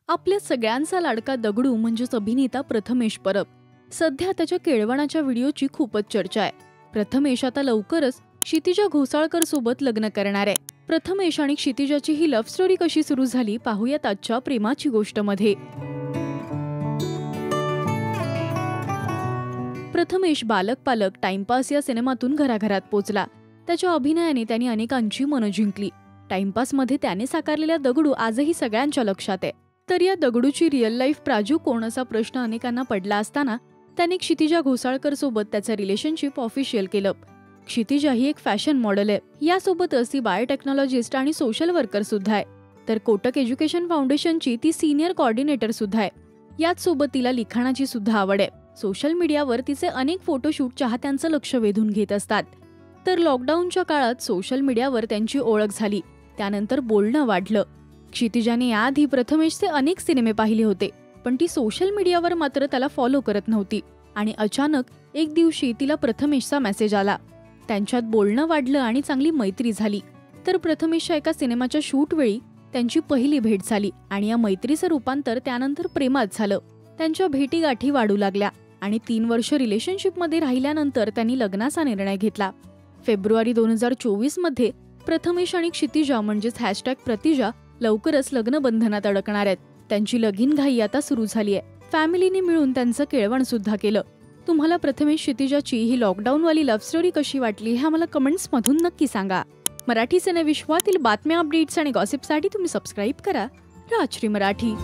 आपल्या सगळ्यांचा लाडका दगडू म्हणजेच अभिनेता प्रथमेश परब सध्या त्याच्या केळवणाच्या व्हिडिओची खूपच चर्चा आहे। प्रथमेश आता लवकरच क्षितिजा घोसाळकर सोबत लग्न करणार आहे। प्रथमेश आणि क्षितिजाची ही लव्ह स्टोरी कशी सुरू झाली पाहूयात आजच्या प्रेमाची गोष्ट मध्ये। प्रथमेश बालक पालक टाइमपास या सिनेमातून घराघरात पोचला। त्याच्या अभिनयाने त्यांनी अनेकांची मनं जिंकली। टाइमपास मध्ये त्याने साकारलेला दगडू आजही सगळ्यांच्या लक्षात आहे। तर या दगडूची रिअल लाईफ प्राजू कोण असा प्रश्न अनेकांना पडला असताना त्याने क्षितिजा घोसाळकर सोबत त्याचं रिलेशनशिप ऑफिशियल केलं। क्षितिजा ही एक फॅशन मॉडेल आहे। यासोबतच ती बायोटेक्नॉलॉजिस्ट आणि सोशल वर्कर सुद्धा आहे। तर कोटक एज्युकेशन फाउंडेशनची ती सिनियर कोऑर्डिनेटर सुद्धा आहे। याच सोबत तिला लिखाणाची सुद्धा आवड आहे। सोशल मीडियावर तिचे अनेक फोटोशूट चाहत्यांचं लक्ष वेधून घेत असतात। तर लॉकडाऊनच्या काळात सोशल मीडियावर त्यांची ओळख झाली। त्यानंतर बोलणं वाढलं। क्षितिजाने याआधी प्रथमेशचे अनेक सिनेमे पाहिले होते, पण ती सोशल मीडियावर मात्र त्याला फॉलो करत नव्हती। आणि अचानक एक दिवशी तिला प्रथमेशचा मेसेज आला। त्यांच्यात बोलणं वाढलं आणि चांगली मैत्री झाली। तर प्रथमेशच्या एका सिनेमाच्या शूट वेळी त्यांची पहिली भेट झाली आणि या मैत्रीचं रूपांतर त्यानंतर प्रेमात झालं। त्यांच्या भेटीगाठी वाढू लागल्या आणि 3 वर्ष रिलेशनशिपमध्ये राहिल्यानंतर त्यांनी लग्नाचा निर्णय घेतला। फेब्रुवारी 2024 मध्ये प्रथमेश आणि क्षितिजा म्हणजेच #प्रतिजा लवकरच लग्न बंधनात अडकणार आहेत। त्यांची लगीनघाई आता सुरू झाली आहे। फॅमिलीने मिळून त्यांचं केळवण सुद्धा केलं। तुम्हाला प्रथमेश क्षितिजाची ही लॉकडाऊनवाली लव्ह स्टोरी कशी वाटली हे आम्हाला कमेंट्स मधून नक्की सांगा। मराठी सिनेविश्वातील बातम्या, अपडेट्स आणि गॉसिपसाठी तुम्ही सबस्क्राईब करा राजश्री मराठी।